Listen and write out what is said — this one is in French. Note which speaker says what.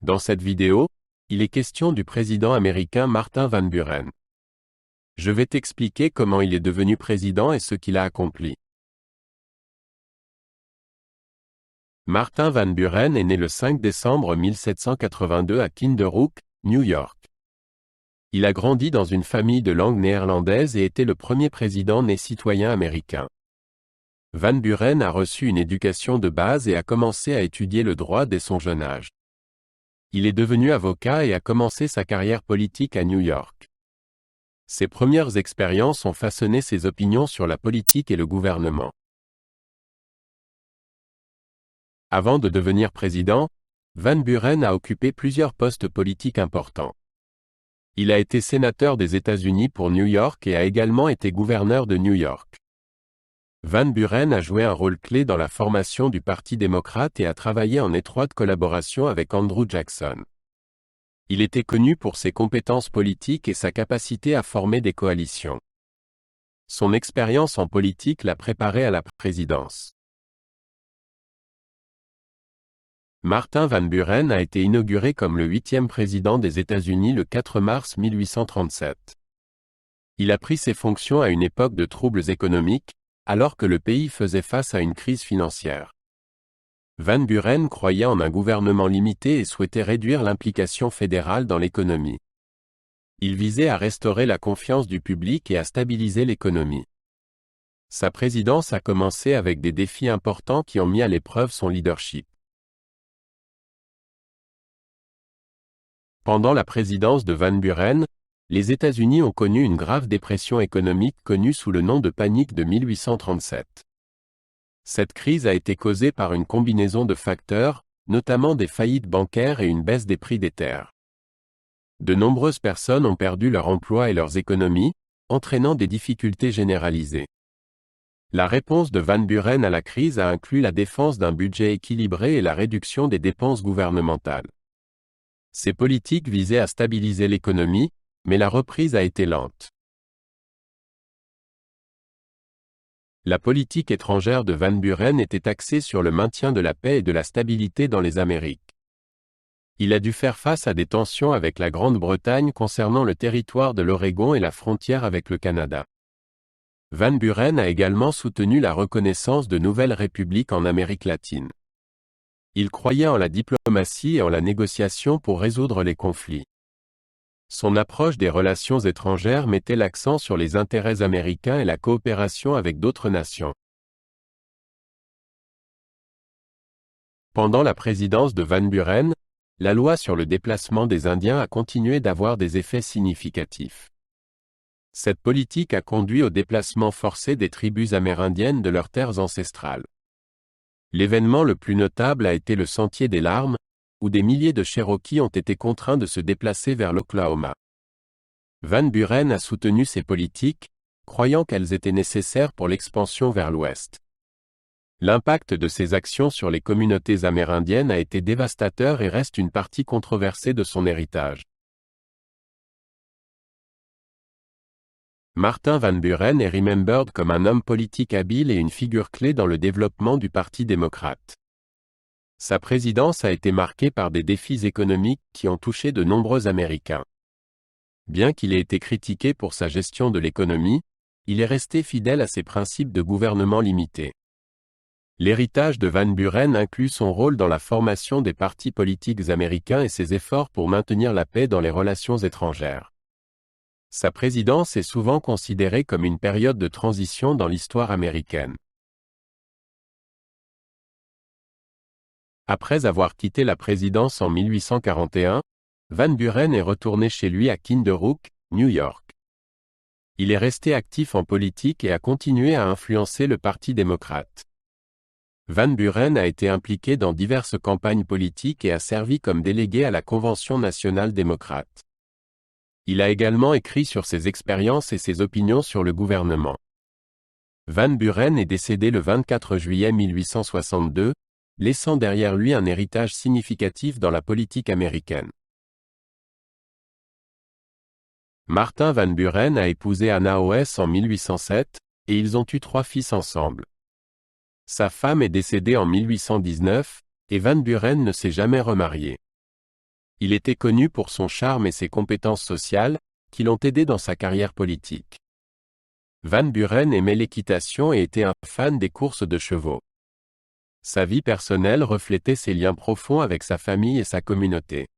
Speaker 1: Dans cette vidéo, il est question du président américain Martin Van Buren. Je vais t'expliquer comment il est devenu président et ce qu'il a accompli. Martin Van Buren est né le 5 décembre 1782 à Kinderhook, New York. Il a grandi dans une famille de langue néerlandaise et était le premier président né citoyen américain. Van Buren a reçu une éducation de base et a commencé à étudier le droit dès son jeune âge. Il est devenu avocat et a commencé sa carrière politique à New York. Ses premières expériences ont façonné ses opinions sur la politique et le gouvernement. Avant de devenir président, Van Buren a occupé plusieurs postes politiques importants. Il a été sénateur des États-Unis pour New York et a également été gouverneur de New York. Van Buren a joué un rôle clé dans la formation du Parti démocrate et a travaillé en étroite collaboration avec Andrew Jackson. Il était connu pour ses compétences politiques et sa capacité à former des coalitions. Son expérience en politique l'a préparé à la présidence. Martin Van Buren a été inauguré comme le 8e président des États-Unis le 4 mars 1837. Il a pris ses fonctions à une époque de troubles économiques, alors que le pays faisait face à une crise financière. Van Buren croyait en un gouvernement limité et souhaitait réduire l'implication fédérale dans l'économie. Il visait à restaurer la confiance du public et à stabiliser l'économie. Sa présidence a commencé avec des défis importants qui ont mis à l'épreuve son leadership. Pendant la présidence de Van Buren, les États-Unis ont connu une grave dépression économique connue sous le nom de panique de 1837. Cette crise a été causée par une combinaison de facteurs, notamment des faillites bancaires et une baisse des prix des terres. De nombreuses personnes ont perdu leur emploi et leurs économies, entraînant des difficultés généralisées. La réponse de Van Buren à la crise a inclus la défense d'un budget équilibré et la réduction des dépenses gouvernementales. Ces politiques visaient à stabiliser l'économie, mais la reprise a été lente. La politique étrangère de Van Buren était axée sur le maintien de la paix et de la stabilité dans les Amériques. Il a dû faire face à des tensions avec la Grande-Bretagne concernant le territoire de l'Oregon et la frontière avec le Canada. Van Buren a également soutenu la reconnaissance de nouvelles républiques en Amérique latine. Il croyait en la diplomatie et en la négociation pour résoudre les conflits. Son approche des relations étrangères mettait l'accent sur les intérêts américains et la coopération avec d'autres nations. Pendant la présidence de Van Buren, la loi sur le déplacement des Indiens a continué d'avoir des effets significatifs. Cette politique a conduit au déplacement forcé des tribus amérindiennes de leurs terres ancestrales. L'événement le plus notable a été le Sentier des Larmes, où des milliers de Cherokees ont été contraints de se déplacer vers l'Oklahoma. Van Buren a soutenu ces politiques, croyant qu'elles étaient nécessaires pour l'expansion vers l'ouest. L'impact de ces actions sur les communautés amérindiennes a été dévastateur et reste une partie controversée de son héritage. Martin Van Buren est remembered comme un homme politique habile et une figure clé dans le développement du Parti démocrate. Sa présidence a été marquée par des défis économiques qui ont touché de nombreux Américains. Bien qu'il ait été critiqué pour sa gestion de l'économie, il est resté fidèle à ses principes de gouvernement limité. L'héritage de Van Buren inclut son rôle dans la formation des partis politiques américains et ses efforts pour maintenir la paix dans les relations étrangères. Sa présidence est souvent considérée comme une période de transition dans l'histoire américaine. Après avoir quitté la présidence en 1841, Van Buren est retourné chez lui à Kinderhook, New York. Il est resté actif en politique et a continué à influencer le Parti démocrate. Van Buren a été impliqué dans diverses campagnes politiques et a servi comme délégué à la Convention nationale démocrate. Il a également écrit sur ses expériences et ses opinions sur le gouvernement. Van Buren est décédé le 24 juillet 1862, laissant derrière lui un héritage significatif dans la politique américaine. Martin Van Buren a épousé Anna Oes en 1807, et ils ont eu 3 fils ensemble. Sa femme est décédée en 1819, et Van Buren ne s'est jamais remarié. Il était connu pour son charme et ses compétences sociales, qui l'ont aidé dans sa carrière politique. Van Buren aimait l'équitation et était un fan des courses de chevaux. Sa vie personnelle reflétait ses liens profonds avec sa famille et sa communauté.